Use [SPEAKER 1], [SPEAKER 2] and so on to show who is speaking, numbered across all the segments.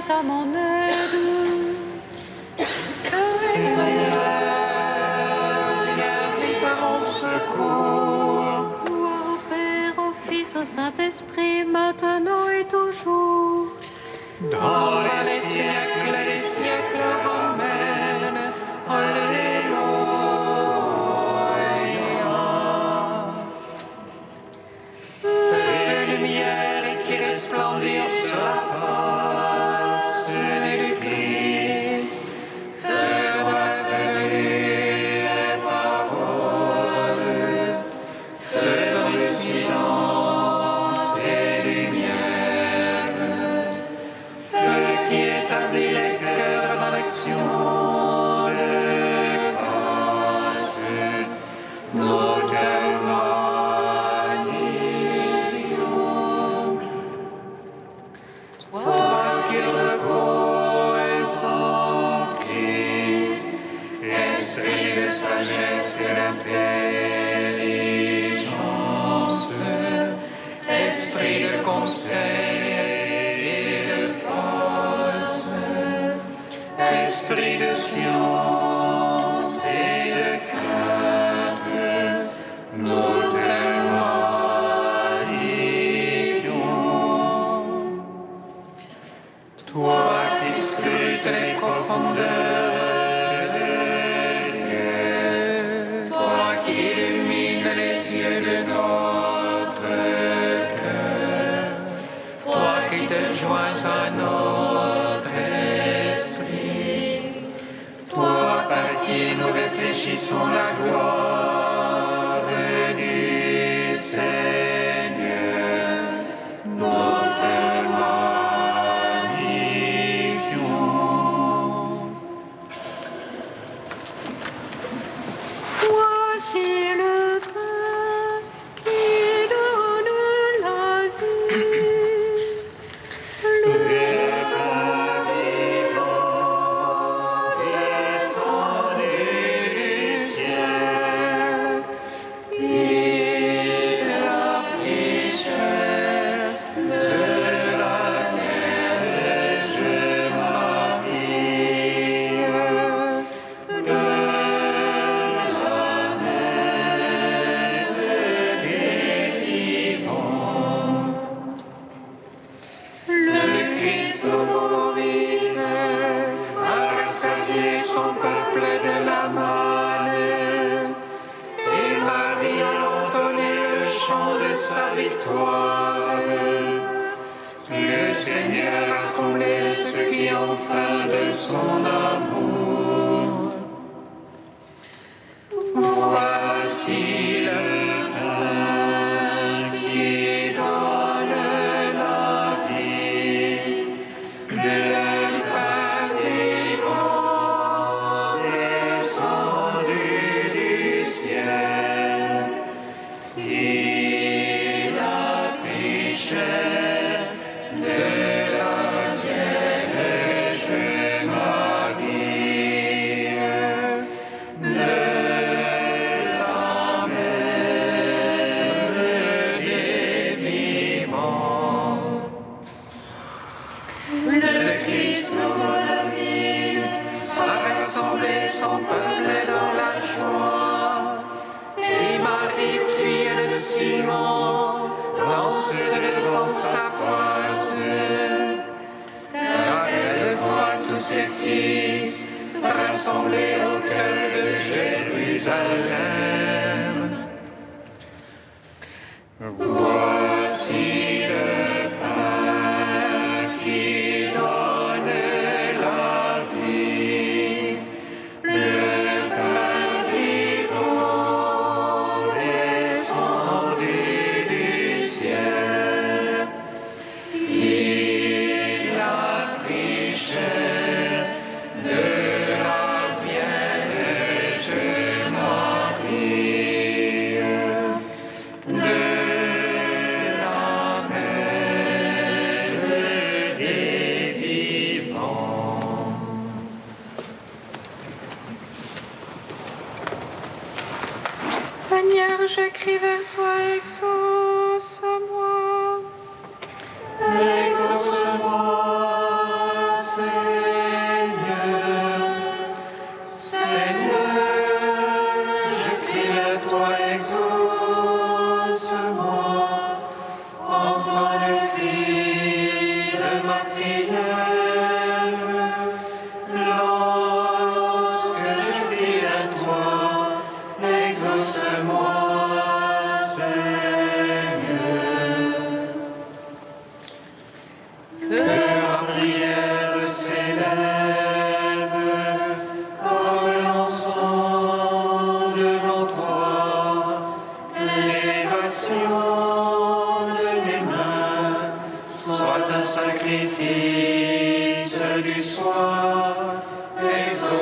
[SPEAKER 1] à mon aide.
[SPEAKER 2] Seigneur, viens vite à mon secours.
[SPEAKER 1] Gloire au Père, au Fils, au Saint-Esprit, maintenant et toujours.
[SPEAKER 2] Dans les siècles des siècles, amen. Alléluia. Fais lumière et qui resplendir sur la face du Christ. Fais de la venue les paroles. Fais dans le silence et lumière. Feu qui établit les cœurs dans l'action de grâce, nous te magnifions. Toi qui reposes en Christ, esprit de sagesse et d'intelligence, esprit de conseil et de force, esprit de science et de crainte, nous te magnifions. Toi qui scrutes les profondeurs de Dieu, toi qui illumines les yeux de notre cœur, toi qui te joins à notre esprit, toi par qui nous réfléchissons la gloire du Seigneur, nous te magnifions.
[SPEAKER 1] Voici le pain qui donne la vie. Le
[SPEAKER 2] Descendu du ciel, il a pris chair de la Vierge Marie, de la mère des vivants. Le Christ nouveau vise à rassasier son peuple de la manne, et Marie a entonné le chant de sa victoire. Le Seigneur a comblé ceux qui ont faim de son amour. Voici le pain qui donne la vie, le pain vivant descendu du ciel. Il a pris chair de la Vierge Marie, de la mère des vivants. Le Christ nouveau David a rassemblé son peuple dans la joie, et Marie, fille de Simon, danse devant sa face, car elle voit tous ses fils rassemblés au cœur de Jérusalem. Voici le pain qui donne la vie, le pain vivant descendu du ciel. Il a pris chair de la Vierge Marie, de la mère des vivants.
[SPEAKER 1] Seigneur, je crie vers toi, exauce-moi.
[SPEAKER 2] Exauce-moi,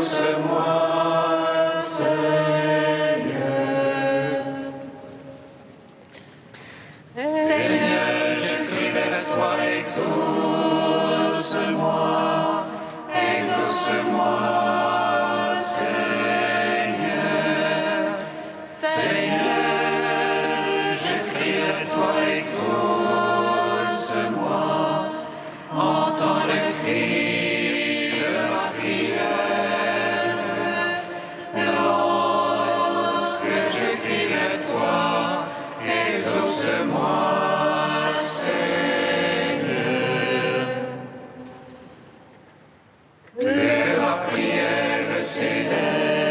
[SPEAKER 2] Exauce-moi, Seigneur. Seigneur, je crie vers toi, exauce-moi, exauce-moi, Seigneur. Seigneur, je crie vers toi, exauce-moi, entends le cri de ma prière. Lorsque je crie vers toi, exauce-moi, Seigneur. Que ma prière s'élève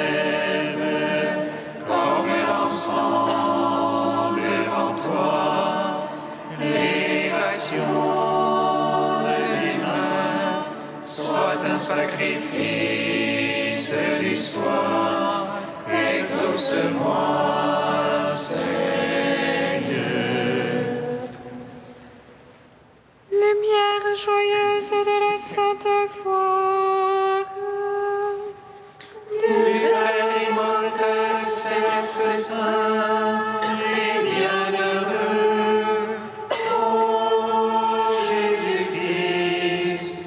[SPEAKER 2] comme l'encens devant toi, l'élévation de mes mains soit un sacrifice du soir. Exauce-moi, Seigneur.
[SPEAKER 1] Lumière joyeuse de la sainte gloire.
[SPEAKER 2] Du Père immortel, céleste, saint et bienheureux, ô Jésus-Christ,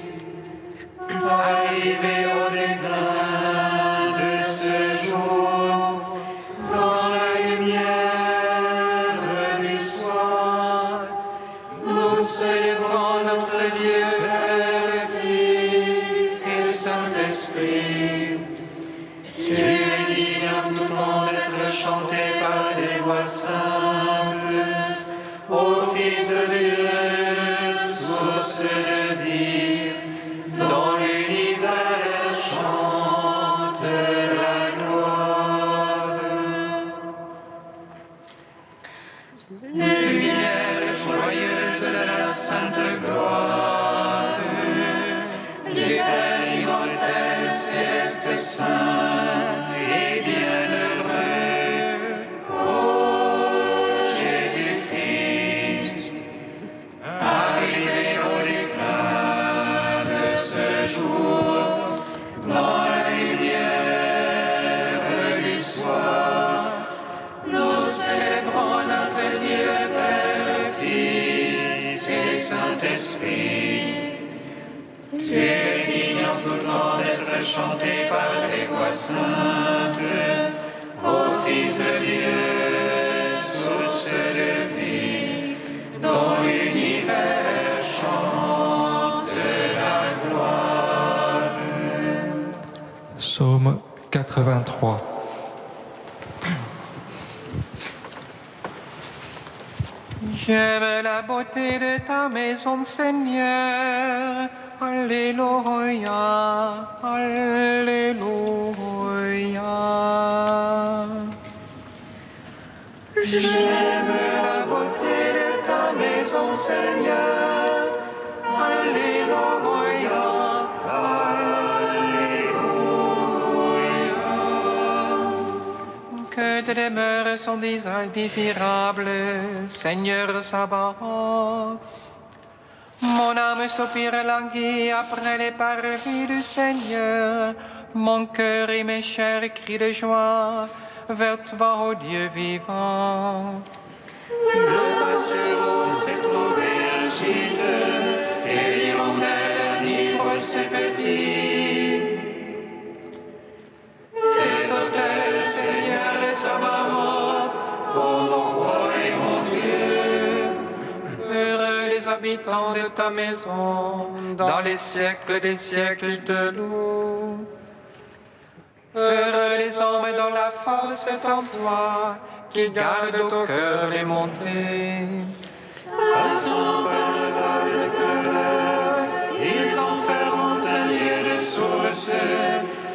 [SPEAKER 2] arrivé au déclin de ce jour, dans la lumière du soir, nous célébrons notre Dieu, Père, Fils et Saint-Esprit. Tu es digne en tout temps d'être chanté par des voix saintes, ô Fils de Dieu, source de vie, dont l'univers chante la gloire. Lumière joyeuse de la sainte gloire, du Père immortel, céleste, saint et bienheureux, ô Jésus-Christ, arrivé au déclin de ce jour, dans la lumière du soir, nous célébrons notre Dieu, Père, Fils et Saint-Esprit. Tu es digne en tout temps d'être chanté par les voix saintes, ô Fils de Dieu, source de vie, dont l'univers chante la gloire.
[SPEAKER 3] Psaume 83.
[SPEAKER 2] J'aime la beauté de ta maison, Seigneur. Alléluia, Alléluia. J'aime la beauté de ta maison, Seigneur. Alléluia, Alléluia. Que tes demeures sont désirables, Seigneur Sabaoth. Mon âme soupire languit après les parvis du Seigneur. Mon cœur et mes chairs crient de joie vers toi, ô Dieu vivant. Le passereau s'est trouvé un gîte, et l'hirondelle libre ses petits. Tes autels, Seigneur Sabaoth, ô mon roi et mon Dieu. Heureux les habitants de ta maison, dans les siècles des siècles te louent. Heureux les hommes dont la force est en toi, qui gardent au cœur les montées. Passant par le val de pleurs, ils en feront un lieu de source.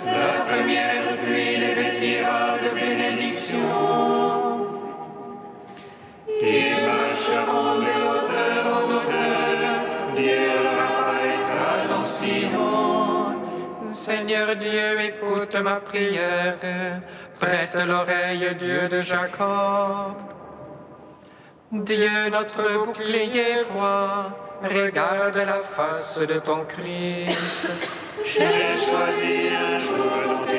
[SPEAKER 2] La première pluie les vêtira de bénédiction. Ils marcheront de hauteur en hauteur, Dieu leur apparaîtra dans Sion. Seigneur Dieu, écoute ma prière, prête l'oreille, Dieu de Jacob. Dieu, notre bouclier, vois, regarde la face de ton Christ. J'ai choisi un jour dans tes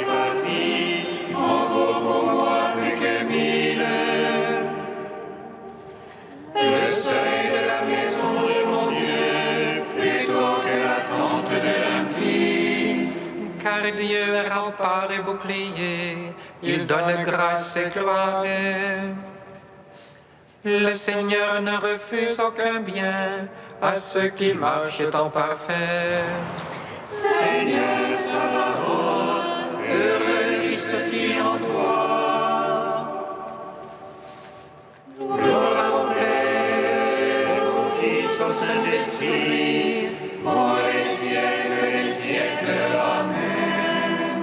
[SPEAKER 2] bouclier, il donne grâce et gloire. Le Seigneur ne refuse aucun bien à ceux qui marchent en parfait.
[SPEAKER 1] Seigneur Sabaoth,
[SPEAKER 2] Heureux qui se fie en toi. Gloire au Père, au Fils, au Saint-Esprit, pour les siècles des siècles. Amen.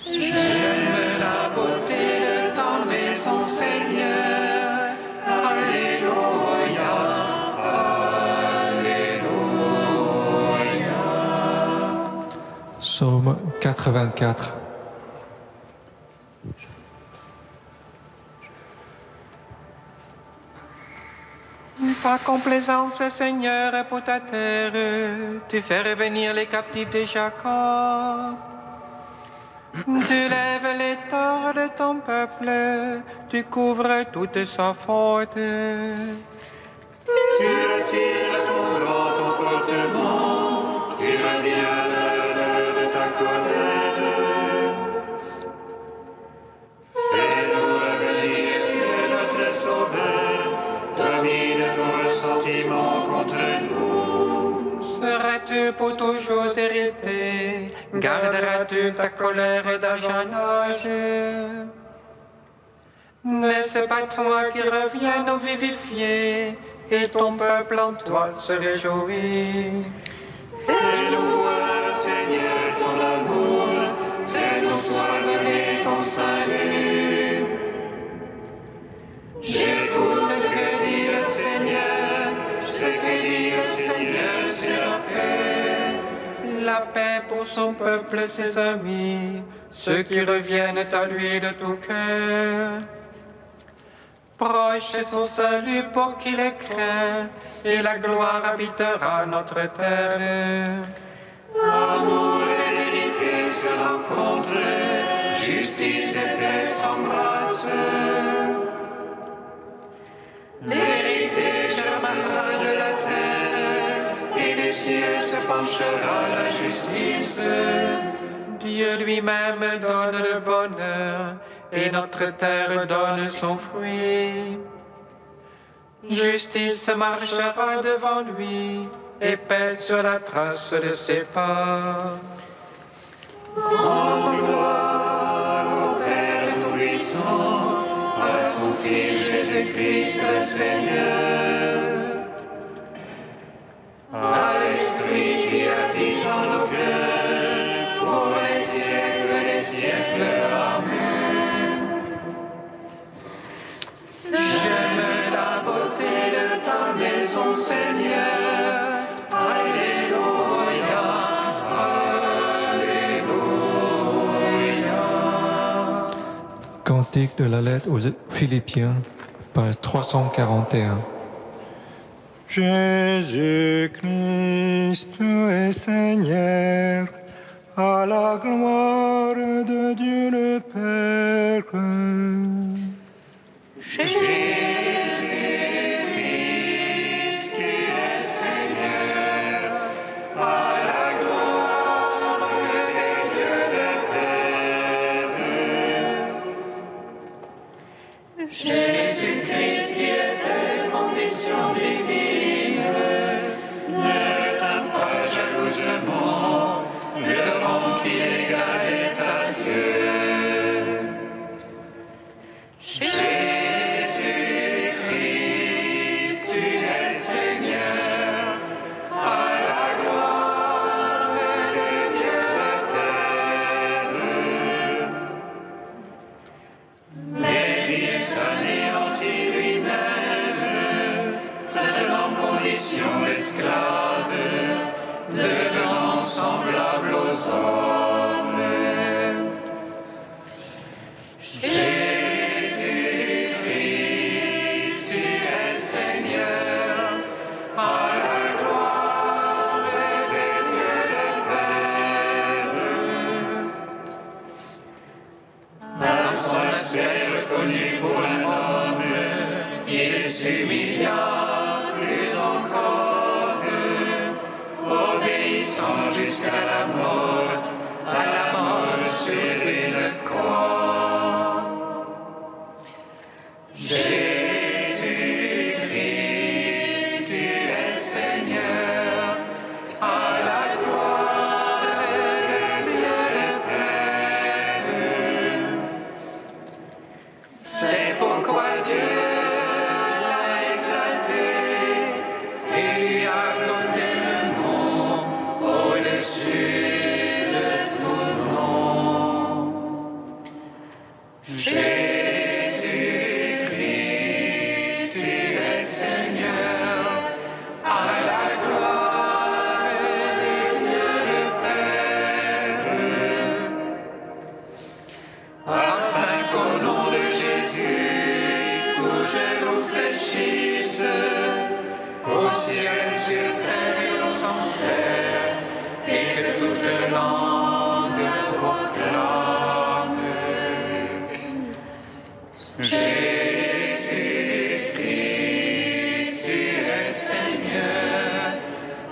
[SPEAKER 2] J'aime la beauté de ta maison, Seigneur. Alléluia.
[SPEAKER 3] Psaume 84.
[SPEAKER 2] Ta complaisance, Seigneur, est pour ta terre. Tu fais revenir les captifs de Jacob. Tu lèves les torts de ton peuple. Tu couvres toute sa faute.
[SPEAKER 4] Tu attires ton grand emportement, tu reviens de l'ardeur de ta colère. Fais-nous revenir, tu es notre sauveur, domine ton ressentiment contre nous.
[SPEAKER 2] Seras-tu pour toujours hérité? Garderas-tu ta colère d'âge en âge? N'est-ce pas toi qui reviens nous vivifier, et ton peuple en toi se réjouit?
[SPEAKER 4] Fais-nous voir, Seigneur, ton amour, fais-nous soit donner ton salut.
[SPEAKER 2] J'écoute ce que dit le Seigneur, ce que dit le Seigneur, c'est la paix. La paix pour son peuple, ses amis, ceux qui reviennent à lui de tout cœur. Proche est son salut pour qui le craint, et la gloire habitera notre terre.
[SPEAKER 4] Amour et vérité se rencontrent, justice et paix s'embrassent.
[SPEAKER 2] Vérité germera de la terre, et des cieux se penchera la justice. Dieu lui-même donne le bonheur, et notre terre donne son fruit. Justice marchera devant lui, et paix sur la trace de ses pas.
[SPEAKER 4] En gloire au Père Tout-Puissant, à son Fils Jésus-Christ le Seigneur, à l'Esprit qui habite en nos cœurs, pour les siècles des siècles. Amen.
[SPEAKER 2] J'aime la beauté de ta maison, Seigneur. Alléluia, Alléluia.
[SPEAKER 3] Cantique de la lettre aux Philippiens, page 341.
[SPEAKER 5] Jésus-Christ, tu es Seigneur, à la gloire de Dieu le Père.
[SPEAKER 2] Jésus-Christ qui était condition divine, ne réclame pas jalousement le rang qui l'égal est à Dieu. Jésus-Christ, tu es Seigneur, à la gloire de Dieu le Père. Mais il s'anéantit lui-même, prenant condition d'esclave, devenant semblable aux hommes. Jésus-Christ, tu es Seigneur, à la gloire de Dieu le Père. Par son aspect reconnu pour un homme, il s'humilia plus encore, obéissant jusqu'à la mort sur une croix. Jésus-Christ, tu es Seigneur, à la gloire de Dieu le Père. C'est pourquoi Dieu l'a exalté et lui a donné le nom au-dessus de tout nom. Jésus-Christ, tu es Seigneur, à la gloire de Dieu le Père. Afin qu'au nom de Jésus, tout genou fléchisse, au ciel, sur terre et aux enfers, et que toute langue proclame: Jésus-Christ, tu es Seigneur,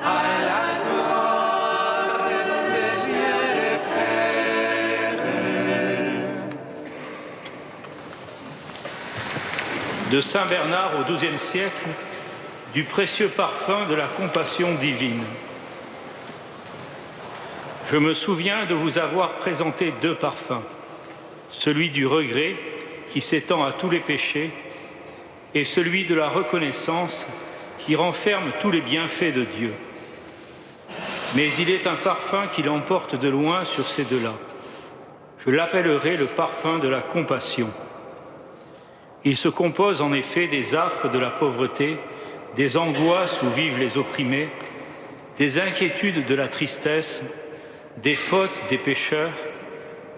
[SPEAKER 2] à la gloire de Dieu le Père.
[SPEAKER 6] De Saint Bernard au XIIe siècle, du précieux parfum de la compassion divine. Je me souviens de vous avoir présenté deux parfums, celui du regret qui s'étend à tous les péchés et celui de la reconnaissance qui renferme tous les bienfaits de Dieu. Mais il est un parfum qui l'emporte de loin sur ces deux-là. Je l'appellerai le parfum de la compassion. Il se compose en effet des affres de la pauvreté, des angoisses où vivent les opprimés, des inquiétudes de la tristesse, des fautes des pécheurs,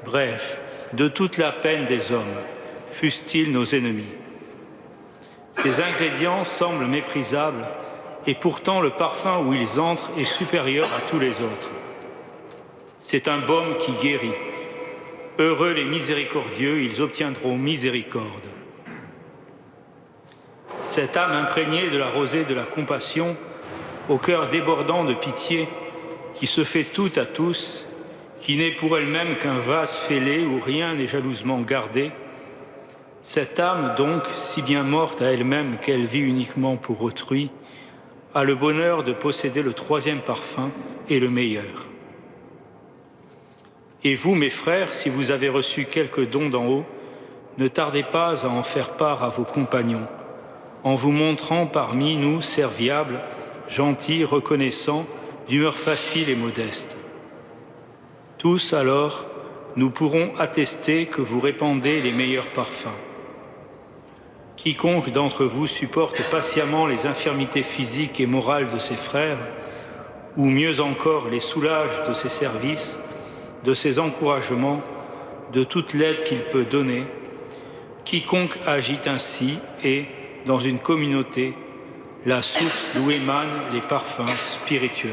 [SPEAKER 6] bref, de toute la peine des hommes, fussent-ils nos ennemis. Ces ingrédients semblent méprisables, et pourtant le parfum où ils entrent est supérieur à tous les autres. C'est un baume qui guérit. Heureux les miséricordieux, ils obtiendront miséricorde. Cette âme imprégnée de la rosée de la compassion, au cœur débordant de pitié, qui se fait toute à tous, qui n'est pour elle-même qu'un vase fêlé où rien n'est jalousement gardé, cette âme donc, si bien morte à elle-même qu'elle vit uniquement pour autrui, a le bonheur de posséder le troisième parfum et le meilleur. Et vous, mes frères, si vous avez reçu quelques dons d'en haut, ne tardez pas à en faire part à vos compagnons, en vous montrant parmi nous serviables, gentils, reconnaissants, d'humeur facile et modeste. Tous, alors, nous pourrons attester que vous répandez les meilleurs parfums. Quiconque d'entre vous supporte patiemment les infirmités physiques et morales de ses frères, ou mieux encore les soulage de ses services, de ses encouragements, de toute l'aide qu'il peut donner, quiconque agit ainsi est, dans une communauté, la source d'où émanent les parfums spirituels.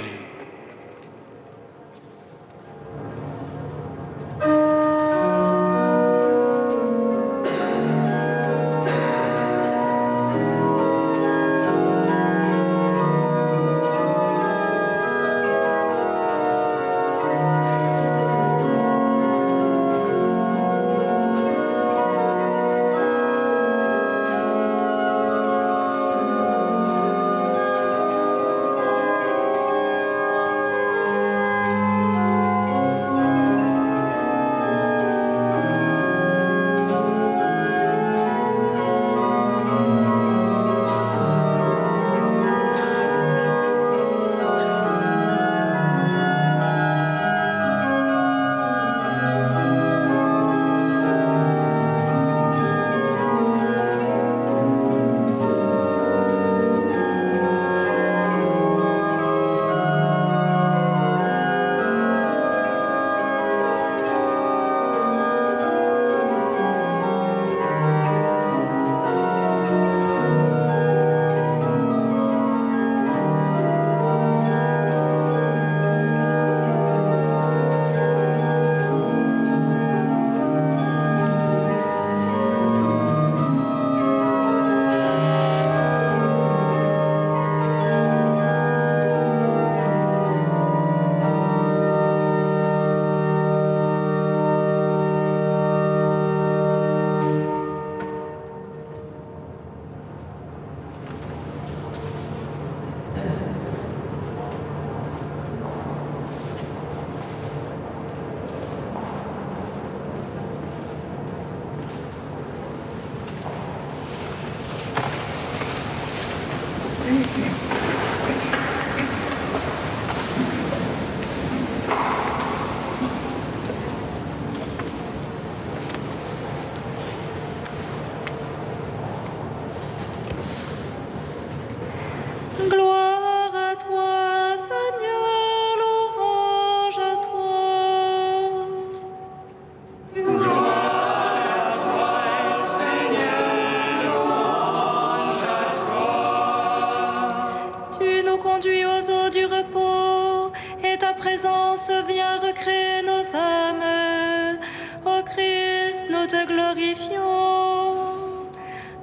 [SPEAKER 1] présence, viens recréer nos âmes. Ô Christ, nous te glorifions.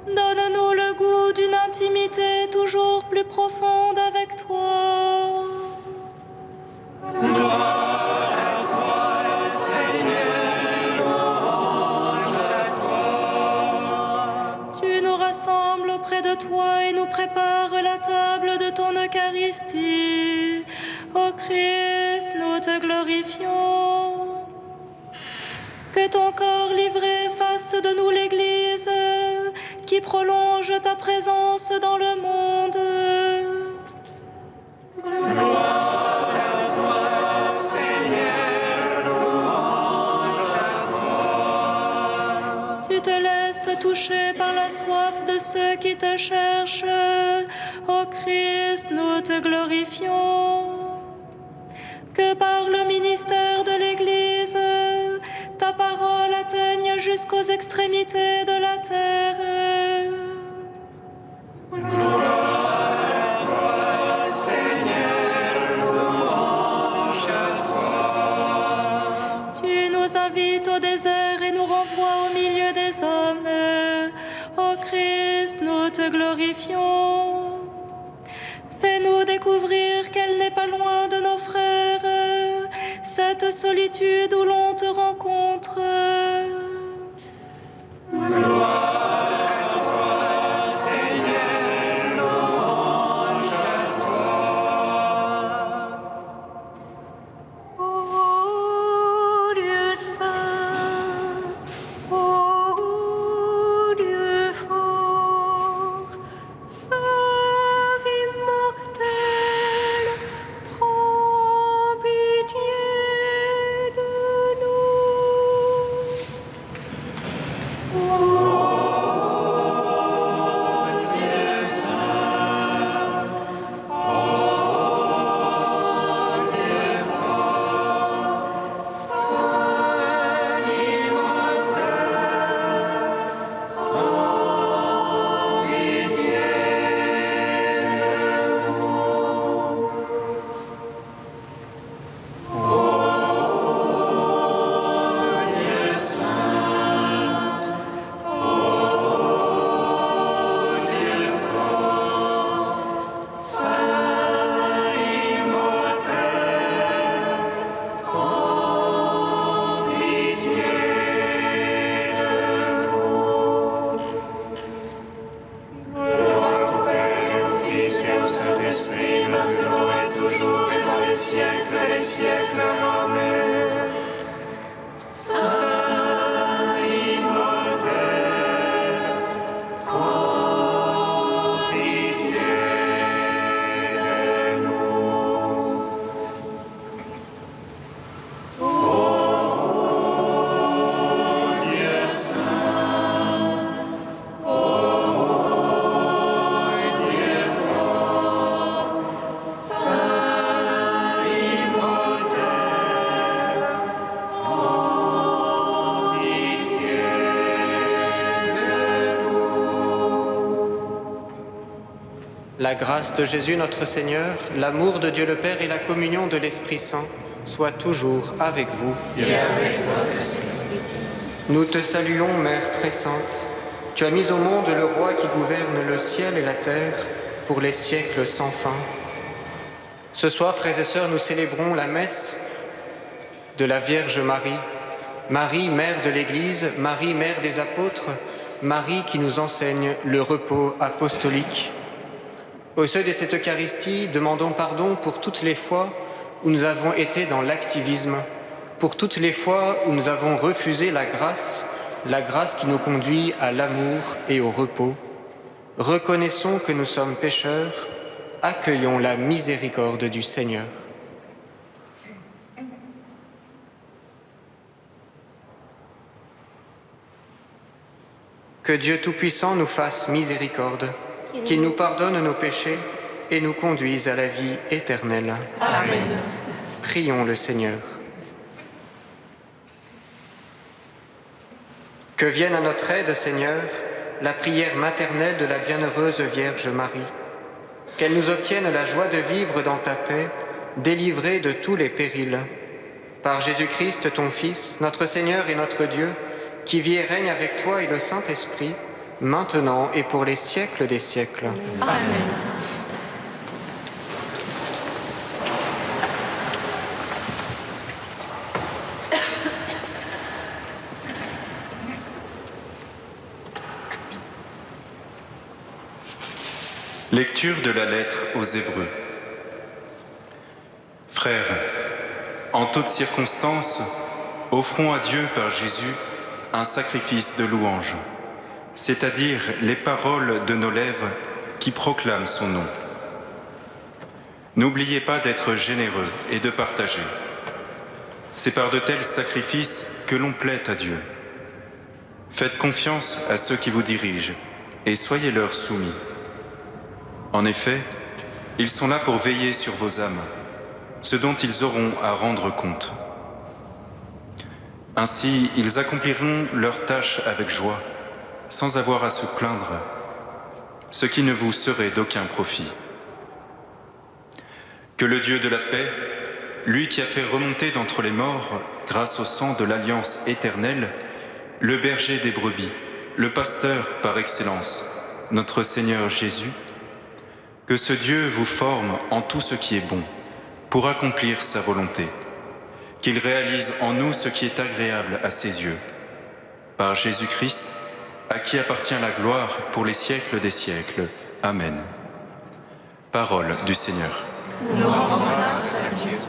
[SPEAKER 1] Donne-nous le goût d'une intimité toujours plus profonde avec toi.
[SPEAKER 2] Gloire à toi, Seigneur, louange à toi.
[SPEAKER 1] Tu nous rassembles auprès de toi et nous prépares la table de ton Eucharistie. Ô Christ, nous te glorifions. Que ton corps livré fasse de nous l'Église qui prolonge ta présence dans le monde.
[SPEAKER 2] Gloire à toi, Seigneur, louange à toi.
[SPEAKER 1] Tu te laisses toucher par la soif de ceux qui te cherchent. Ô Christ, nous te glorifions. Que par le ministère de l'Église, ta parole atteigne jusqu'aux extrémités de la terre.
[SPEAKER 2] Gloire à toi, Seigneur, louange à toi.
[SPEAKER 1] Tu nous invites au désert et nous renvoies au milieu des hommes. Ô Christ, nous te glorifions. Fais-nous découvrir qu'elle n'est pas loin de nos frères, cette solitude où l'on te rencontre.
[SPEAKER 2] Gloire à toi, Seigneur, louange à toi.
[SPEAKER 1] Ô Dieu saint, ô Dieu fort, Sœur immortelle, prends pitié de nous.
[SPEAKER 2] Saint-Esprit, maintenant et toujours et dans les siècles des siècles. Amen. Saint immortel, prends pitié de nous. Ô Dieu saint, ô Dieu fort, Saint immortel, prends pitié de nous.
[SPEAKER 7] La grâce de Jésus notre Seigneur, l'amour de Dieu le Père et la communion de l'Esprit Saint soient toujours avec vous.
[SPEAKER 2] Et avec votre esprit.
[SPEAKER 7] Nous te saluons, Mère très sainte. Tu as mis au monde le roi qui gouverne le ciel et la terre pour les siècles sans fin. Ce soir, frères et sœurs, nous célébrons la messe de la Vierge Marie. Marie, mère de l'Église, Marie, mère des apôtres, Marie qui nous enseigne le repos apostolique. Au seuil de cette Eucharistie, demandons pardon pour toutes les fois où nous avons été dans l'activisme, pour toutes les fois où nous avons refusé la grâce qui nous conduit à l'amour et au repos. Reconnaissons que nous sommes pécheurs, accueillons la miséricorde du Seigneur. Que Dieu Tout-Puissant nous fasse miséricorde, qu'il nous pardonne nos péchés et nous conduise à la vie éternelle.
[SPEAKER 2] Amen.
[SPEAKER 7] Prions le Seigneur. Que vienne à notre aide, Seigneur, la prière maternelle de la bienheureuse Vierge Marie. Qu'elle nous obtienne la joie de vivre dans ta paix délivrés de tous les périls. Par Jésus-Christ, ton Fils, notre Seigneur et notre Dieu, qui vit et règne avec toi et le Saint-Esprit, maintenant et pour les siècles des siècles.
[SPEAKER 1] Amen.
[SPEAKER 8] Lecture de la lettre aux Hébreux. Frères, en toutes circonstances, offrons à Dieu par Jésus un sacrifice de louange, c'est-à-dire les paroles de nos lèvres qui proclament son nom. N'oubliez pas d'être généreux et de partager. C'est par de tels sacrifices que l'on plaît à Dieu. Faites confiance à ceux qui vous dirigent et soyez-leur soumis. En effet, ils sont là pour veiller sur vos âmes, ce dont ils auront à rendre compte. Ainsi, ils accompliront leur tâche avec joie, sans avoir à se plaindre, ce qui ne vous serait d'aucun profit. Que le Dieu de la paix, lui qui a fait remonter d'entre les morts, grâce au sang de l'alliance éternelle, le berger des brebis, le pasteur par excellence, notre Seigneur Jésus, que ce Dieu vous forme en tout ce qui est bon, pour accomplir sa volonté, qu'il réalise en nous ce qui est agréable à ses yeux. Par Jésus-Christ, à qui appartient la gloire pour les siècles des siècles. Amen. Parole du Seigneur.
[SPEAKER 1] Nous rendons grâce à Dieu.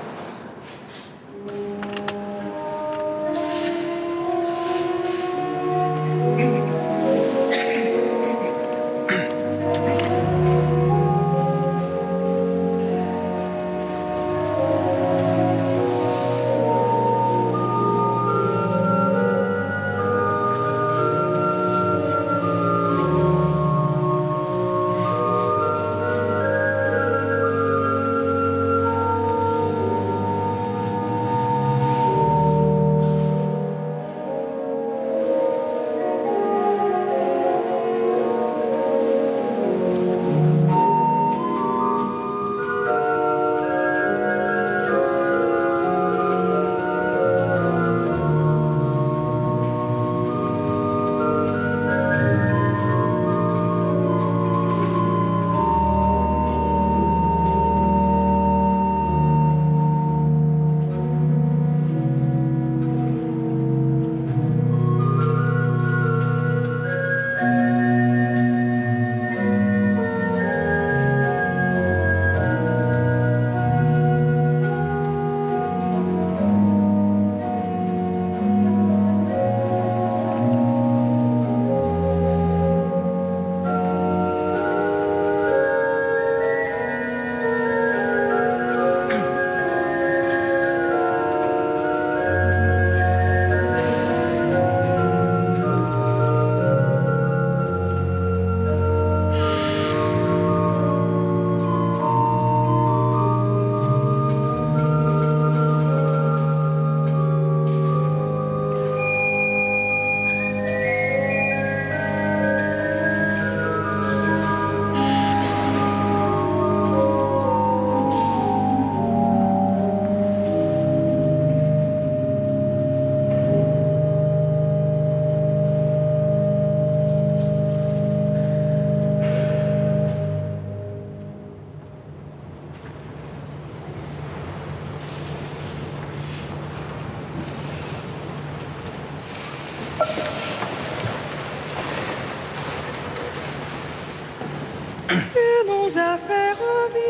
[SPEAKER 1] Nous a fait revivre,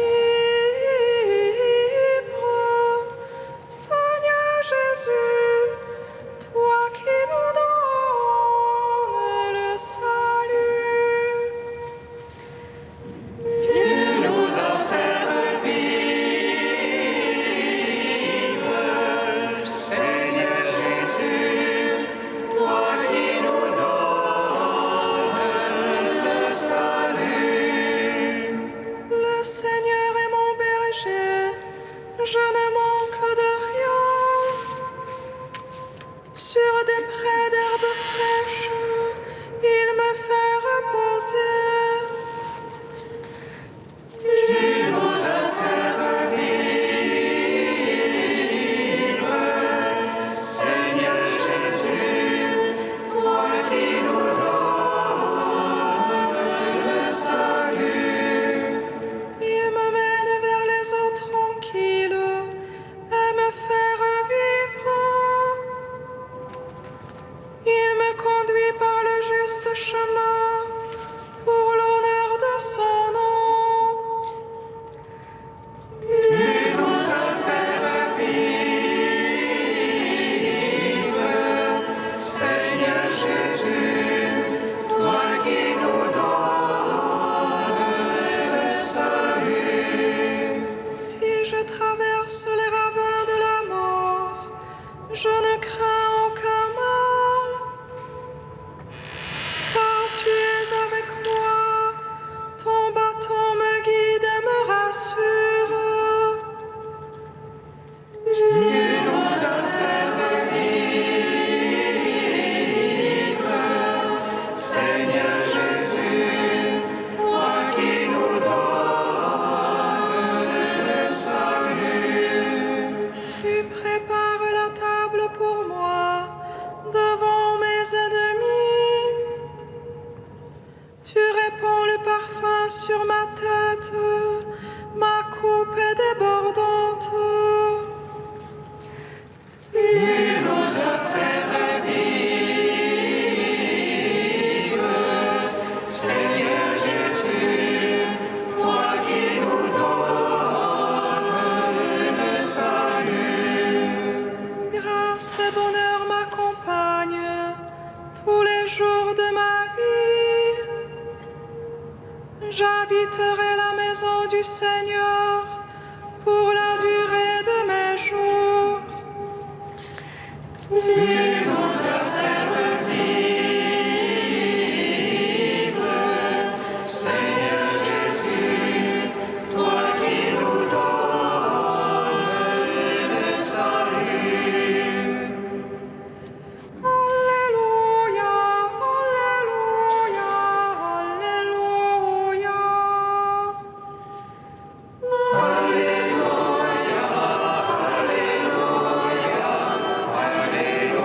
[SPEAKER 1] Seigneur Jésus, toi qui nous donnes le salut. Tu nous as fait revivre, Seigneur Jésus, toi qui nous donnes le salut. Le Seigneur est mon berger, je ne manque de rien. Sur des prés d'herbes fraîches, il me fait reposer. Tu nous as fait revivre. juste chemin pour l'honneur de son nom.
[SPEAKER 2] Tu nous as fait revivre, Seigneur Jésus, toi qui nous donnes le salut.
[SPEAKER 1] Si je traverse les ravins de la mort, je ne crains aucun mal, car tu es avec moi, ton bâton me guide et me rassure.
[SPEAKER 2] Tu nous as fait revivre, Seigneur Jésus, toi qui nous donnes le salut.
[SPEAKER 1] Tu prépares la table pour moi devant mes ennemis. Tu répands le parfum sur ma tête, ma coupe est débordante.
[SPEAKER 2] Tu nous as fait revivre, Seigneur Jésus, toi qui nous donnes le salut.
[SPEAKER 1] Grâce et bonheur m'accompagnent tous les jours de ma vie. J'habiterai la maison du Seigneur pour la durée de mes jours.
[SPEAKER 2] Tu nous as fait revivre, Seigneur Jésus, toi qui nous donnes le salut.
[SPEAKER 1] Alléluia, Alléluia, Alléluia.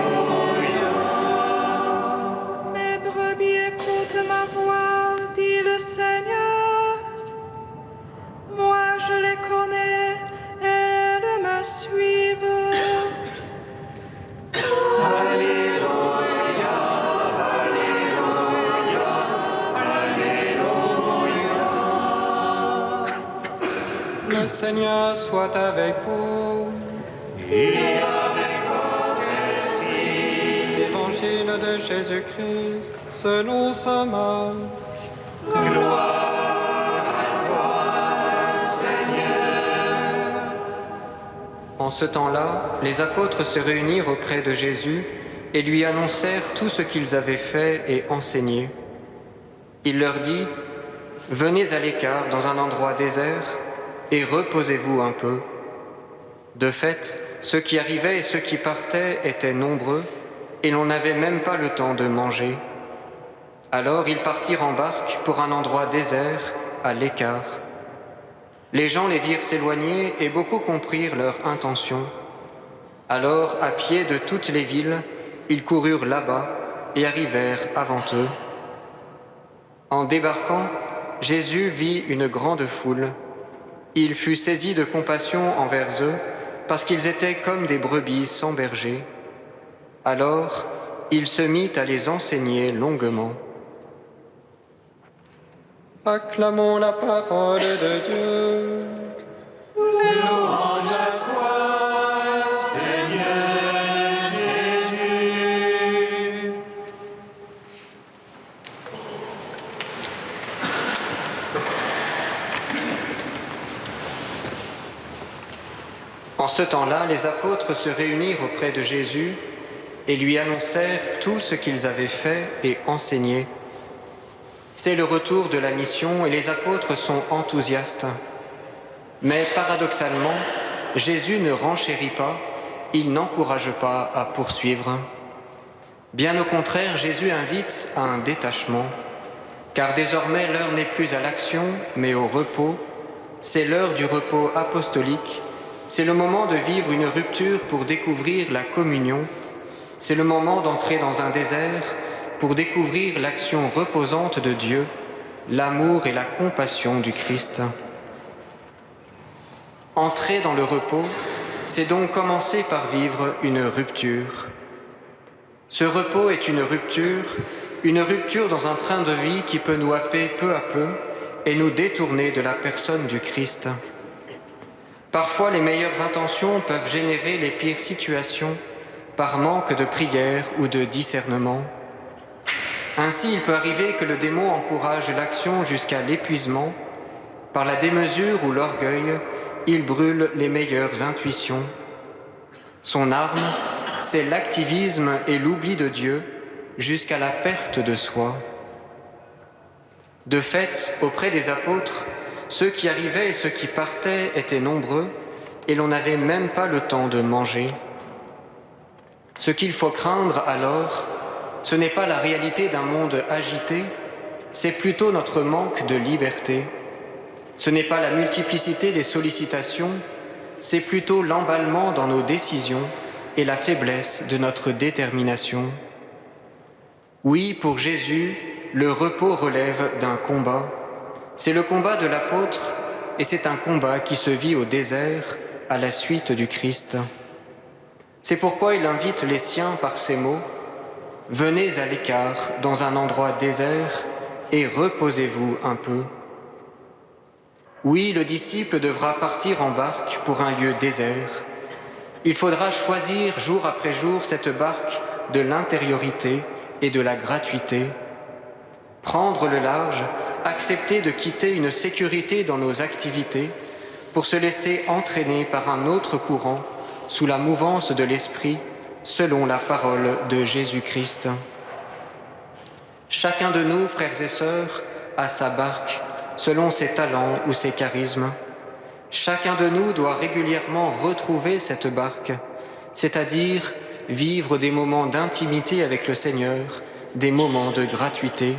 [SPEAKER 1] Mes brebis écoutent ma voix, dit le Seigneur. Moi je les connais et elles me suivent.
[SPEAKER 7] Le Seigneur soit avec vous.
[SPEAKER 2] Et avec votre esprit,
[SPEAKER 7] Évangile de Jésus-Christ selon saint Marc.
[SPEAKER 2] gloire à toi, Seigneur.
[SPEAKER 7] En ce temps-là, les apôtres se réunirent auprès de Jésus et lui annoncèrent tout ce qu'ils avaient fait et enseigné. Il leur dit : « Venez à l'écart dans un endroit désert et reposez-vous un peu. » De fait, ceux qui arrivaient et ceux qui partaient étaient nombreux et l'on n'avait même pas le temps de manger. Alors ils partirent en barque pour un endroit désert, à l'écart. Les gens les virent s'éloigner et beaucoup comprirent leur intention. Alors, à pied de toutes les villes, ils coururent là-bas et arrivèrent avant eux. En débarquant, Jésus vit une grande foule. Il fut saisi de compassion envers eux, parce qu'ils étaient comme des brebis sans berger. Alors, il se mit à les enseigner longuement. Acclamons la parole de Dieu.
[SPEAKER 2] Louange à toi, Seigneur Jésus.
[SPEAKER 7] En ce temps-là, les apôtres se réunirent auprès de Jésus et lui annoncèrent tout ce qu'ils avaient fait et enseigné. C'est le retour de la mission et les apôtres sont enthousiastes. Mais paradoxalement, Jésus ne renchérit pas, il n'encourage pas à poursuivre. Bien au contraire, Jésus invite à un détachement, car désormais l'heure n'est plus à l'action, mais au repos. C'est l'heure du repos apostolique. C'est le moment de vivre une rupture pour découvrir la communion. C'est le moment d'entrer dans un désert pour découvrir l'action reposante de Dieu, l'amour et la compassion du Christ. Entrer dans le repos, c'est donc commencer par vivre une rupture. Ce repos est une rupture une rupture dans un train de vie qui peut nous happer peu à peu et nous détourner de la personne du Christ. Parfois, les meilleures intentions peuvent générer les pires situations par manque de prière ou de discernement. Ainsi, il peut arriver que le démon encourage l'action jusqu'à l'épuisement. Par la démesure ou l'orgueil, il brûle les meilleures intuitions. Son arme, c'est l'activisme et l'oubli de Dieu jusqu'à la perte de soi. De fait, auprès des apôtres, ceux qui arrivaient et ceux qui partaient étaient nombreux et l'on n'avait même pas le temps de manger. Ce qu'il faut craindre alors, ce n'est pas la réalité d'un monde agité, c'est plutôt notre manque de liberté. Ce n'est pas la multiplicité des sollicitations, c'est plutôt l'emballement dans nos décisions et la faiblesse de notre détermination. Oui, pour Jésus, le repos relève d'un combat. C'est le combat de l'apôtre et c'est un combat qui se vit au désert à la suite du Christ. C'est pourquoi il invite les siens par ces mots « Venez à l'écart dans un endroit désert et reposez-vous un peu ». Oui, le disciple devra partir en barque pour un lieu désert. Il faudra choisir jour après jour cette barque de l'intériorité et de la gratuité. Prendre le large, accepter de quitter une sécurité dans nos activités pour se laisser entraîner par un autre courant sous la mouvance de l'esprit selon la parole de Jésus-Christ. Chacun de nous, frères et sœurs, a sa barque selon ses talents ou ses charismes. Chacun de nous doit régulièrement retrouver cette barque, c'est-à-dire vivre des moments d'intimité avec le Seigneur, des moments de gratuité.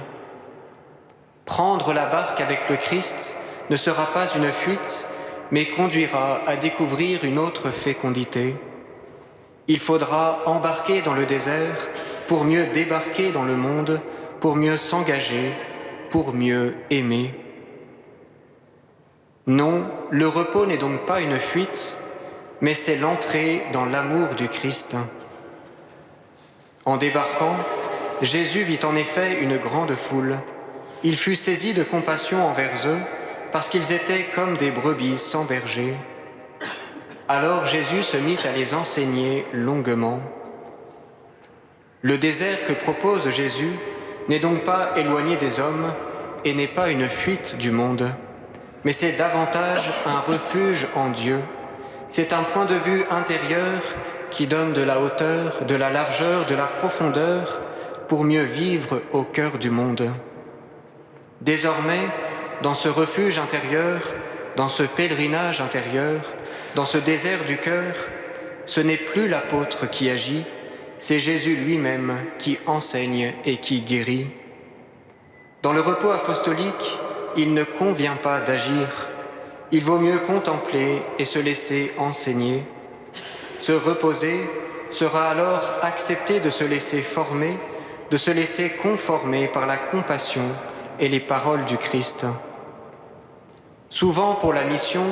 [SPEAKER 7] Prendre la barque avec le Christ ne sera pas une fuite, mais conduira à découvrir une autre fécondité. Il faudra embarquer dans le désert pour mieux débarquer dans le monde, pour mieux s'engager, pour mieux aimer. Non, le repos n'est donc pas une fuite, mais c'est l'entrée dans l'amour du Christ. En débarquant, Jésus vit en effet une grande foule. Il fut saisi de compassion envers eux, parce qu'ils étaient comme des brebis sans berger. Alors Jésus se mit à les enseigner longuement. Le désert que propose Jésus n'est donc pas éloigné des hommes et n'est pas une fuite du monde, mais c'est davantage un refuge en Dieu. C'est un point de vue intérieur qui donne de la hauteur, de la largeur, de la profondeur pour mieux vivre au cœur du monde. Désormais, dans ce refuge intérieur, dans ce pèlerinage intérieur, dans ce désert du cœur, ce n'est plus l'apôtre qui agit, c'est Jésus lui-même qui enseigne et qui guérit. Dans le repos apostolique, il ne convient pas d'agir. Il vaut mieux contempler et se laisser enseigner. Se reposer sera alors accepter de se laisser former, de se laisser conformer par la compassion et les paroles du Christ. Souvent, pour la mission,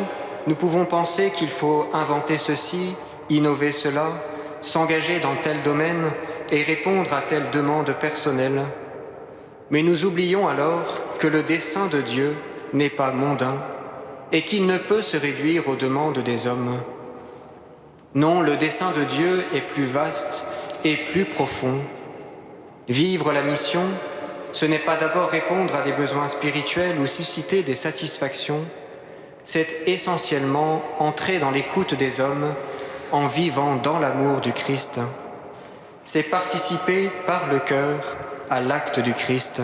[SPEAKER 7] nous pouvons penser qu'il faut inventer ceci, innover cela, s'engager dans tel domaine et répondre à telle demande personnelle. Mais nous oublions alors que le dessein de Dieu n'est pas mondain et qu'il ne peut se réduire aux demandes des hommes. Non, le dessein de Dieu est plus vaste et plus profond. Vivre la mission, ce n'est pas d'abord répondre à des besoins spirituels ou susciter des satisfactions, c'est essentiellement entrer dans l'écoute des hommes en vivant dans l'amour du Christ. C'est participer par le cœur à l'acte du Christ.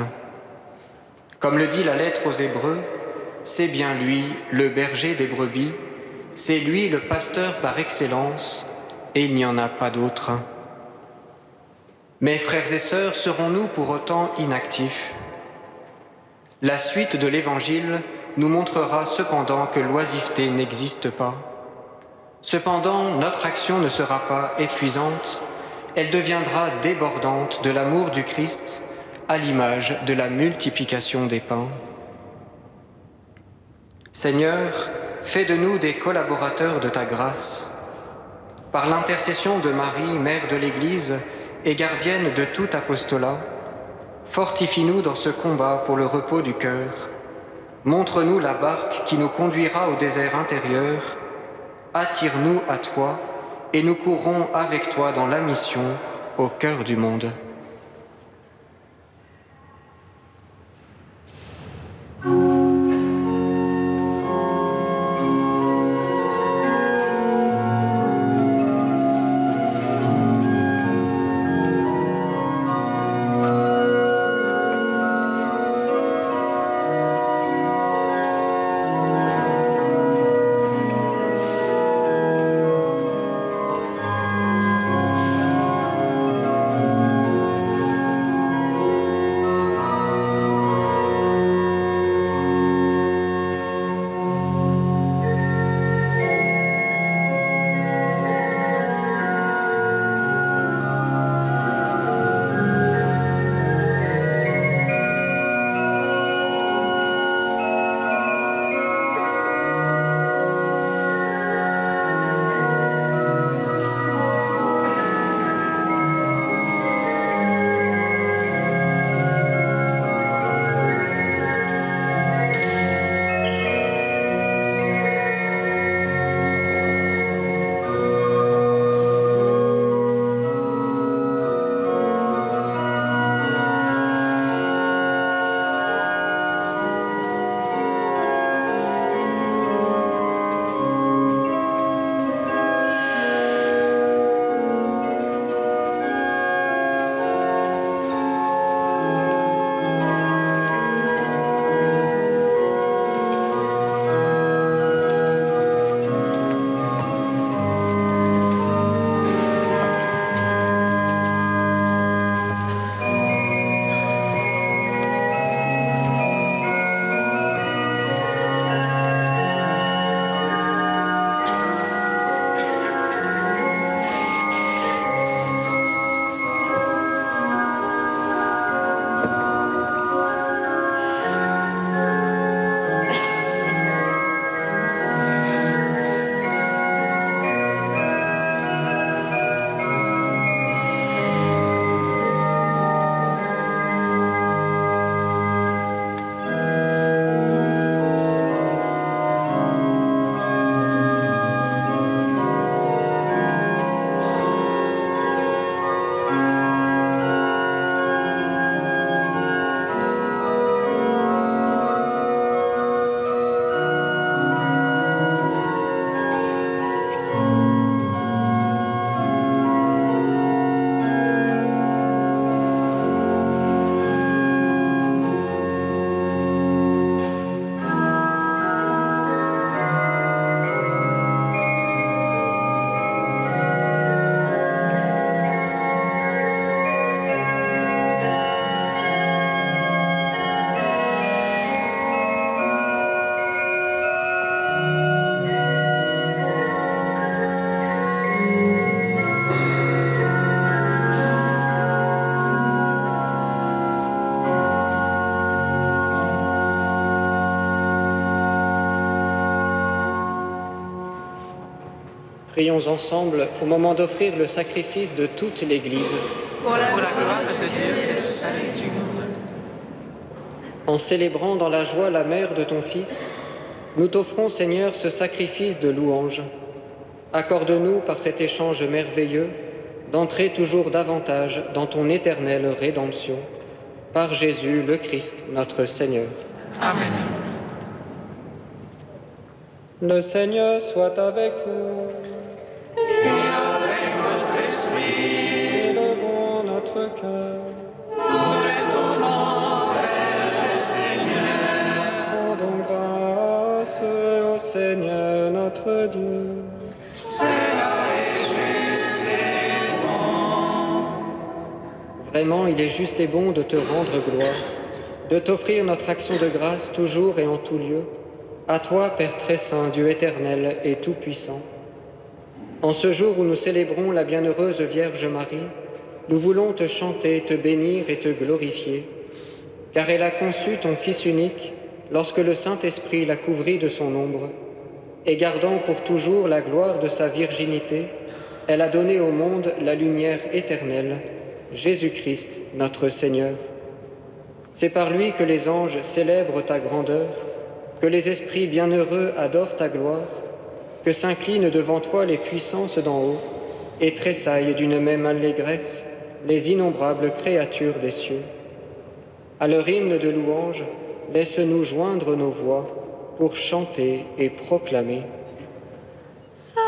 [SPEAKER 7] Comme le dit la lettre aux Hébreux, c'est bien lui, le berger des brebis, c'est lui le pasteur par excellence, et il n'y en a pas d'autre. Mais frères et sœurs, serons-nous pour autant inactifs? La suite de l'Évangile nous montrera cependant que l'oisiveté n'existe pas. Cependant, notre action ne sera pas épuisante, elle deviendra débordante de l'amour du Christ à l'image de la multiplication des pains. Seigneur, fais de nous des collaborateurs de ta grâce. Par l'intercession de Marie, mère de l'Église et gardienne de tout apostolat, Fortifie-nous dans ce combat pour le repos du cœur. Montre-nous la barque qui nous conduira au désert intérieur. Attire-nous à toi et nous courrons avec toi dans la mission au cœur du monde. Prions ensemble au moment d'offrir le sacrifice de toute l'Église.
[SPEAKER 2] Pour la gloire de Dieu et le salut du monde.
[SPEAKER 7] En célébrant dans la joie la mère de ton Fils, nous t'offrons, Seigneur, ce sacrifice de louange. Accorde-nous, par cet échange merveilleux, d'entrer toujours davantage dans ton éternelle rédemption. Par Jésus le Christ, notre Seigneur.
[SPEAKER 2] Amen.
[SPEAKER 7] Le Seigneur soit avec vous.
[SPEAKER 2] Et avec votre esprit,
[SPEAKER 7] Élevons notre cœur.
[SPEAKER 2] nous les tournons vers le Seigneur.
[SPEAKER 7] Rendons grâce au Seigneur notre Dieu.
[SPEAKER 2] Cela est juste et bon.
[SPEAKER 7] Vraiment, il est juste et bon de te rendre gloire, de t'offrir notre action de grâce toujours et en tout lieu, à toi, Père très saint, Dieu éternel et tout-puissant. En ce jour où nous célébrons la bienheureuse Vierge Marie, nous voulons te chanter, te bénir et te glorifier, car elle a conçu ton Fils unique lorsque le Saint-Esprit l'a couvri de son ombre, et gardant pour toujours la gloire de sa virginité, elle a donné au monde la lumière éternelle, Jésus-Christ, notre Seigneur. C'est par lui que les anges célèbrent ta grandeur, que les esprits bienheureux adorent ta gloire, que s'inclinent devant toi les puissances d'en haut et tressaillent d'une même allégresse les innombrables créatures des cieux. À leur hymne de louange, laisse-nous joindre nos voix pour chanter et proclamer.
[SPEAKER 1] Saint,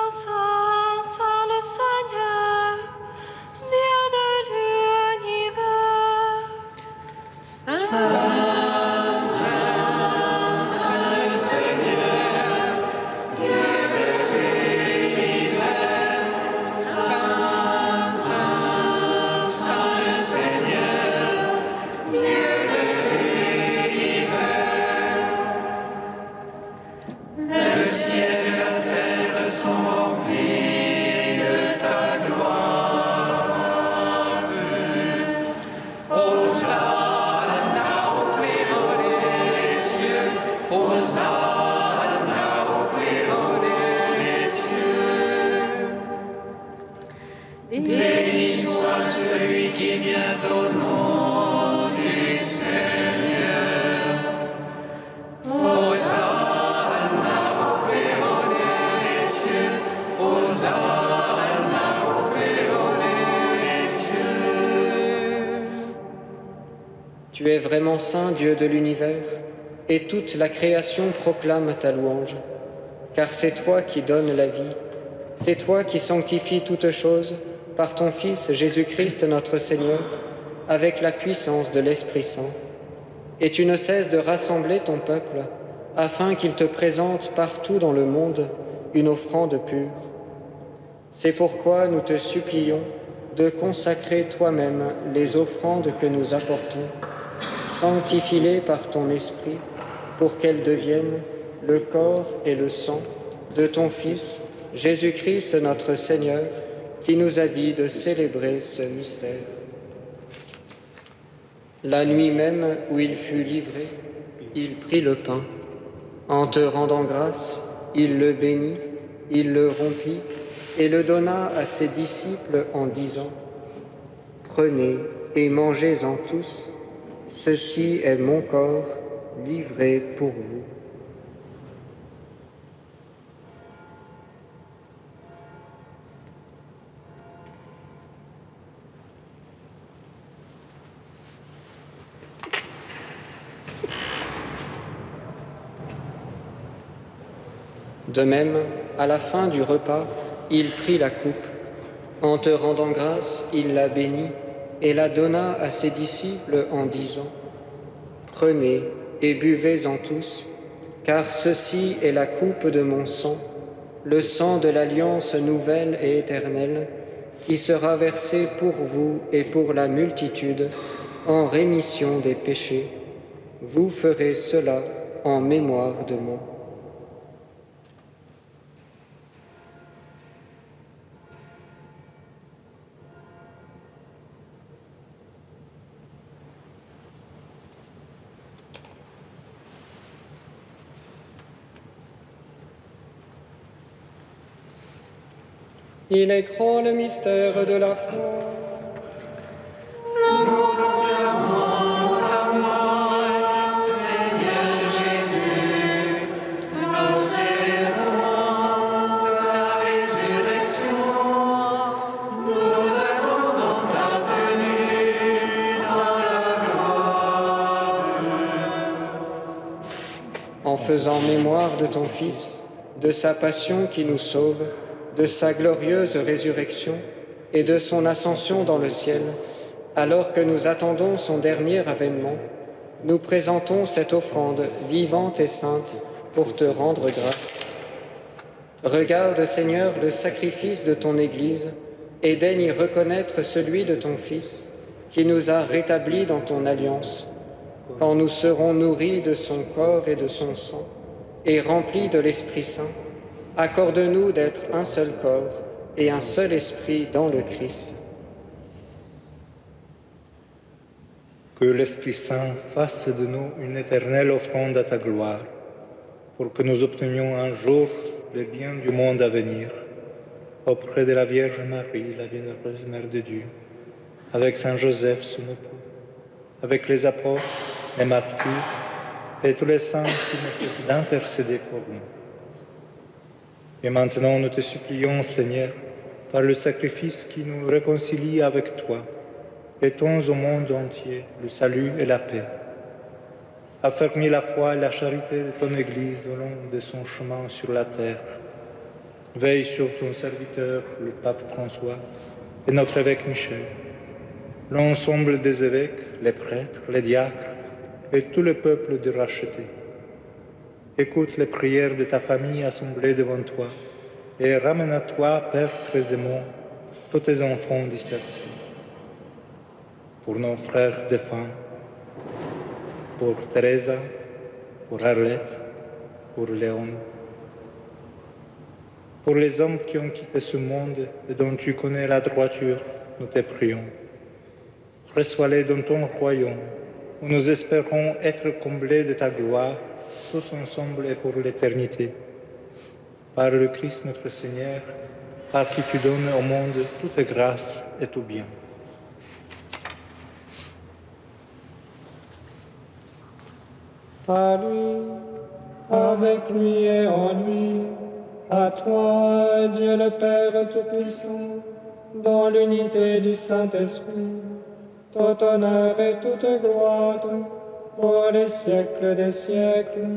[SPEAKER 1] Saint, Saint le Seigneur, Dieu de l'univers.
[SPEAKER 2] Saint, Saint, Saint le Seigneur, Dieu de l'univers. Saint, Saint, Saint le Seigneur, Dieu de l'univers. Le ciel et la terre sont remplis de ta gloire. Hosanna au plus haut des cieux, Hosanna au plus haut des cieux. Béni soit celui qui vient au nom du Seigneur. Hosanna au plus haut des cieux, Hosanna au plus haut des cieux.
[SPEAKER 7] Tu es vraiment saint, Dieu de l'univers, et toute la création proclame ta louange, car c'est toi qui donnes la vie, c'est toi qui sanctifies toutes choses par ton Fils Jésus-Christ notre Seigneur, avec la puissance de l'Esprit Saint. Et tu ne cesses de rassembler ton peuple, afin qu'il te présente partout dans le monde une offrande pure. C'est pourquoi nous te supplions de consacrer toi-même les offrandes que nous apportons. Sanctifie-les par ton Esprit, pour qu'elles deviennent le corps et le sang de ton Fils, Jésus-Christ notre Seigneur, qui nous a dit de célébrer ce mystère. La nuit même où il fut livré, il prit le pain. En te rendant grâce, il le bénit, il le rompit et le donna à ses disciples en disant : Prenez et mangez-en tous, ceci est mon corps livré pour vous. De même, à la fin du repas, il prit la coupe. En te rendant grâce, il la bénit et la donna à ses disciples en disant : Prenez et buvez-en tous, car ceci est la coupe de mon sang, le sang de l'alliance nouvelle et éternelle, qui sera versé pour vous et pour la multitude en rémission des péchés. Vous ferez cela en mémoire de moi. Il est grand le mystère de la foi.
[SPEAKER 2] Nous proclamons ta mort, Seigneur Jésus. Nous célébrons ta résurrection. Nous attendons ta venue dans la gloire.
[SPEAKER 7] En faisant mémoire de ton Fils, de sa passion qui nous sauve, de sa glorieuse résurrection et de son ascension dans le ciel, alors que nous attendons son dernier avènement, nous présentons cette offrande vivante et sainte pour te rendre grâce. Regarde, Seigneur, le sacrifice de ton Église et daigne y reconnaître celui de ton Fils, qui nous a rétablis dans ton alliance, quand nous serons nourris de son corps et de son sang, et remplis de l'Esprit Saint. Accorde-nous d'être un seul corps et un seul esprit dans le Christ.
[SPEAKER 5] Que l'Esprit Saint fasse de nous une éternelle offrande à ta gloire, pour que nous obtenions un jour le bien du monde à venir, auprès de la Vierge Marie, la bienheureuse Mère de Dieu, avec Saint Joseph, son époux, avec les apôtres, les martyrs et tous les saints qui ne cessent d'intercéder pour nous. Et maintenant, nous te supplions, Seigneur, par le sacrifice qui nous réconcilie avec toi, étends au monde entier le salut et la paix. Affermis la foi et la charité de ton Église au long de son chemin sur la terre. Veille sur ton serviteur, le pape François, et notre évêque Michel, l'ensemble des évêques, les prêtres, les diacres et tout le peuple de racheté. Écoute les prières de ta famille assemblée devant toi et ramène à toi, Père très aimant, tous tes enfants dispersés. Pour nos frères défunts, pour Teresa, pour Arlette, pour Léon, pour les hommes qui ont quitté ce monde et dont tu connais la droiture, nous te prions. Reçois-les dans ton royaume, où nous espérons être comblés de ta gloire, tous ensemble et pour l'éternité. Par le Christ notre Seigneur, par qui tu donnes au monde toute grâce et tout bien.
[SPEAKER 2] À lui, avec lui et en lui, à toi, Dieu le Père Tout-Puissant, dans l'unité du Saint-Esprit, tout honneur et toute gloire, pour les siècles des siècles.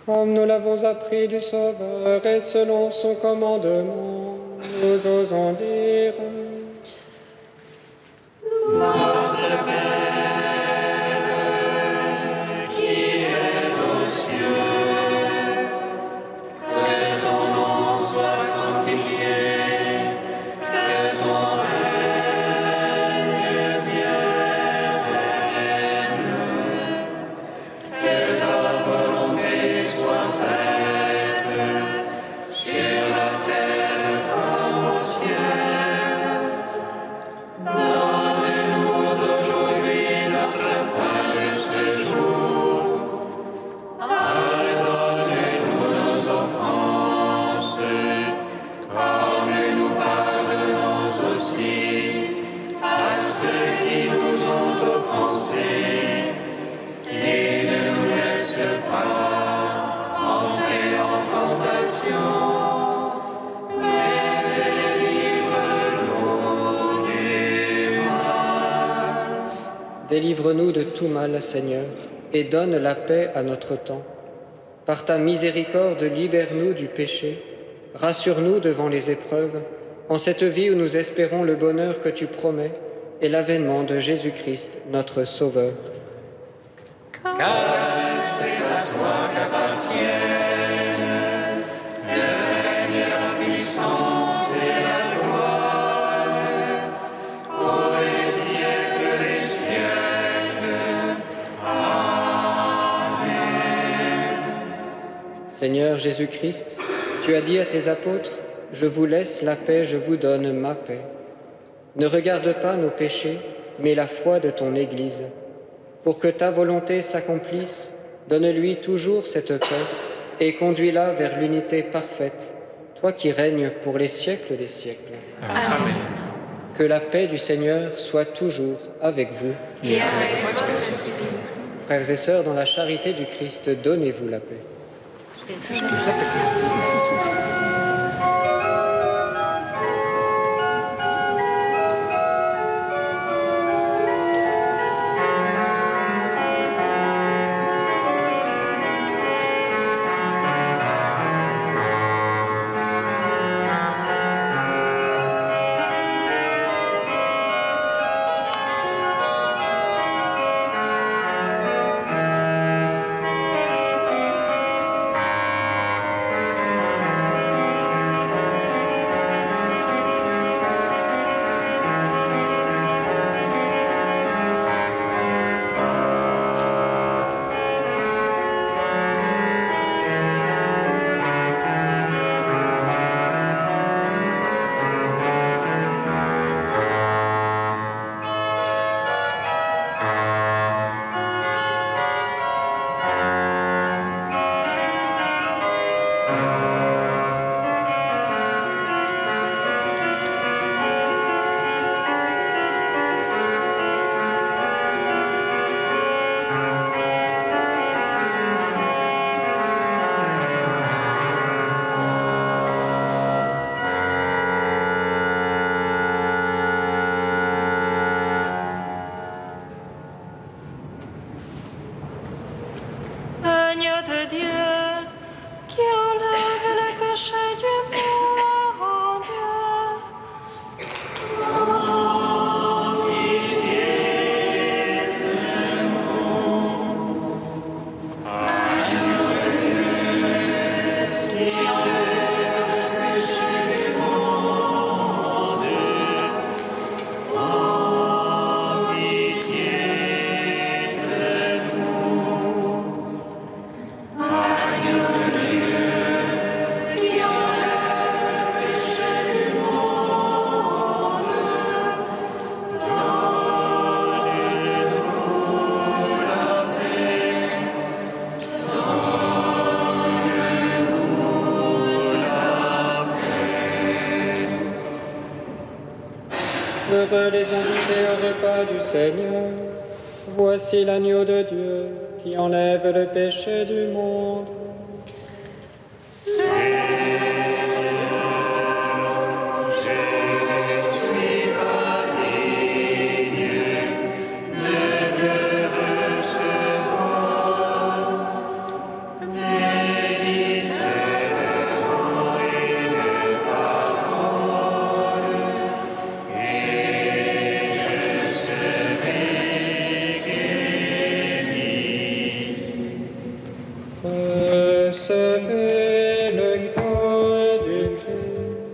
[SPEAKER 2] Comme nous l'avons appris du Sauveur et selon son commandement, nous osons dire:
[SPEAKER 4] Notre Père, qui es aux cieux, que ton nom soit sanctifié, que ton règne vienne, que ta volonté soit faite sur la terre comme au ciel. Donne-nous aujourd'hui notre pain de ce jour. Pardonne-nous nos offenses, comme nous pardonnons aussi à ceux qui nous ont offensés. Et ne nous laisse pas entrer en tentation, mais délivre-nous du mal.
[SPEAKER 7] Délivre-nous de tout mal, Seigneur, et donne la paix à notre temps. Par ta miséricorde, libère-nous du péché, rassure-nous devant les épreuves, en cette vie où nous espérons le bonheur que tu promets et l'avènement de Jésus-Christ, notre Sauveur.
[SPEAKER 4] Car c'est à toi qu'appartiennent le règne, la puissance et la gloire pour les siècles des siècles. Amen.
[SPEAKER 7] Seigneur Jésus-Christ, tu as dit à tes apôtres: « Je vous laisse la paix, je vous donne ma paix. » Ne regarde pas nos péchés, mais la foi de ton Église. Pour que ta volonté s'accomplisse, donne-lui toujours cette paix et conduis-la vers l'unité parfaite, toi qui règnes pour les siècles des siècles.
[SPEAKER 2] Amen.
[SPEAKER 7] Que la paix du Seigneur soit toujours avec vous.
[SPEAKER 2] Et avec votre esprit.
[SPEAKER 7] Frères et sœurs, dans la charité du Christ, donnez-vous la paix.
[SPEAKER 9] Heureux les invités au repas du Seigneur. Voici l'agneau de Dieu qui enlève le péché du monde. Recevez le corps du Christ,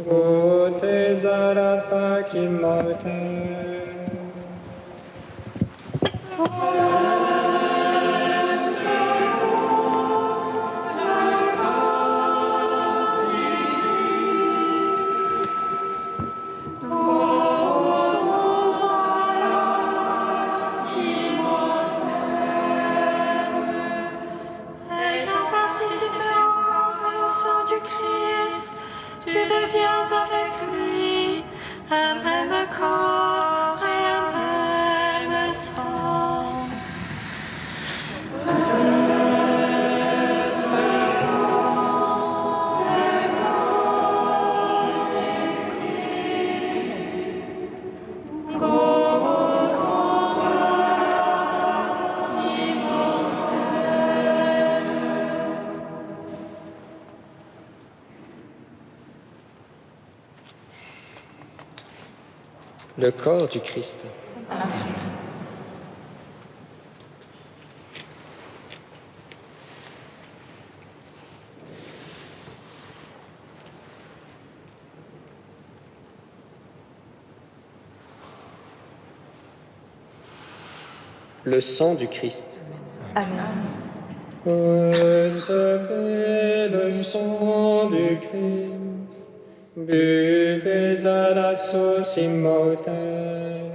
[SPEAKER 9] goûtez à la Pâque immortelle.
[SPEAKER 1] Ayant participé au corps et au sang du Christ, tu deviens avec lui un même corps et un même sang.
[SPEAKER 9] Le corps du Christ. Le sang du Christ. Recevez le sang du Christ. Buvez à la source immortelle.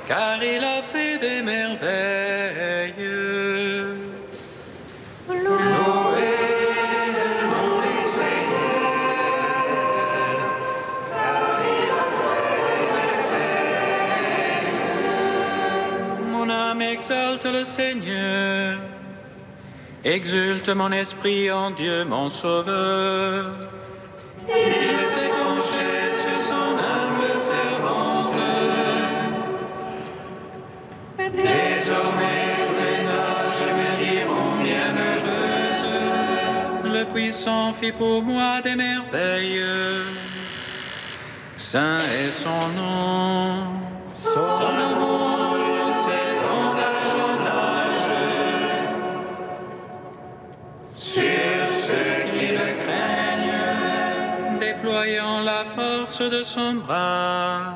[SPEAKER 10] car il a fait des merveilles.
[SPEAKER 2] Louez le nom du Seigneur, car il a fait des merveilles.
[SPEAKER 10] Mon âme exalte le Seigneur, exulte mon esprit en Dieu mon Sauveur. Il s'est penché sur son humble servante. Désormais tous les âges me diront bienheureuse. Le Puissant fit pour moi des merveilles. Saint est son nom. Son amour s'étend d'âge en âge sur ceux qui le craignent, déployant la force de son bras.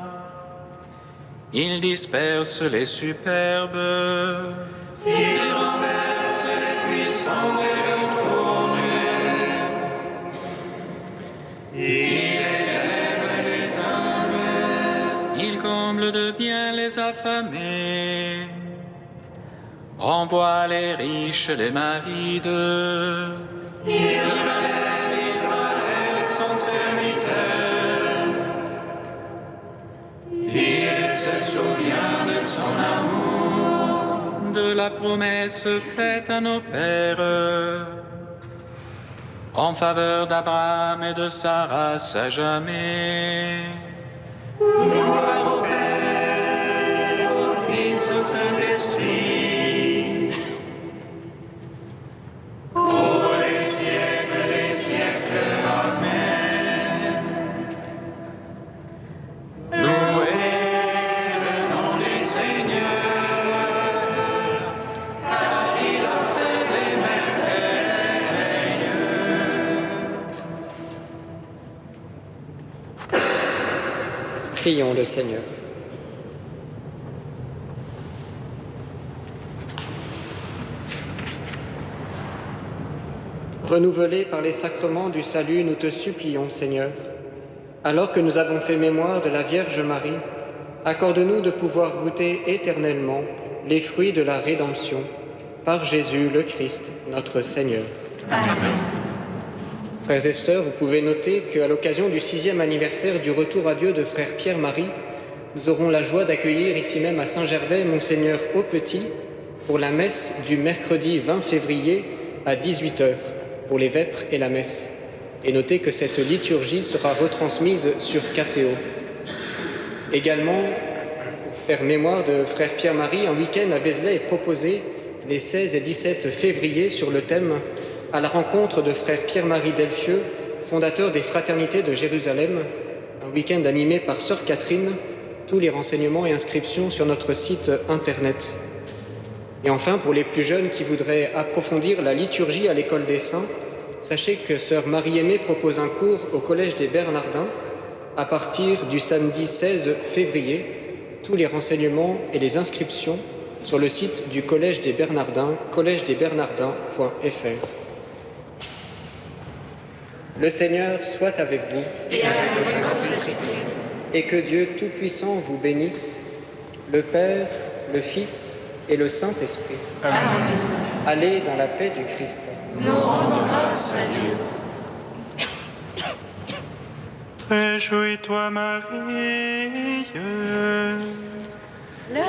[SPEAKER 10] Il disperse les superbes, il renverse les puissants de leur trône, il élève les humbles, il comble de bien les affamés, renvoie les riches les mains vides, il relève Israël son serviteur. Il se souvient de son amour, de la promesse faite à nos pères, en faveur d'Abraham et de sa race à jamais. Gloire au Père, au Fils, au Saint-Esprit, pour les siècles des siècles. Amen. Louez le nom du Seigneur, car il a fait des merveilles.
[SPEAKER 9] Prions le Seigneur. Renouvelés par les sacrements du salut, nous te supplions, Seigneur, alors que nous avons fait mémoire de la Vierge Marie, accorde-nous de pouvoir goûter éternellement les fruits de la rédemption par Jésus le Christ, notre Seigneur.
[SPEAKER 1] Amen.
[SPEAKER 9] Frères et sœurs, vous pouvez noter qu'à l'occasion du 6e anniversaire du retour à Dieu de frère Pierre-Marie, nous aurons la joie d'accueillir ici même à Saint-Gervais Monseigneur Aupetit pour la messe du mercredi 20 février à 18h pour les vêpres et la messe. Et notez que cette liturgie sera retransmise sur KTO. Également, pour faire mémoire de frère Pierre-Marie, un week-end à Vézelay est proposé les 16 et 17 février sur le thème « À la rencontre de frère Pierre-Marie Delfieux, fondateur des Fraternités de Jérusalem », un week-end animé par sœur Catherine. Tous les renseignements et inscriptions sur notre site internet. Et enfin, pour les plus jeunes qui voudraient approfondir la liturgie à l'école des saints, sachez que sœur Marie-Aimée propose un cours au Collège des Bernardins à partir du samedi 16 février. Tous les renseignements et les inscriptions sur le site du Collège des Bernardins, collège-des-bernardins.fr. Le Seigneur soit avec vous
[SPEAKER 1] Et avec votre esprit.
[SPEAKER 9] et que Dieu Tout-Puissant vous bénisse, le Père, le Fils et le Saint-Esprit.
[SPEAKER 1] Amen.
[SPEAKER 9] Allez dans la paix du Christ.
[SPEAKER 1] Nous rendons grâce à Dieu.
[SPEAKER 10] Réjouis-toi, Marie.
[SPEAKER 1] Le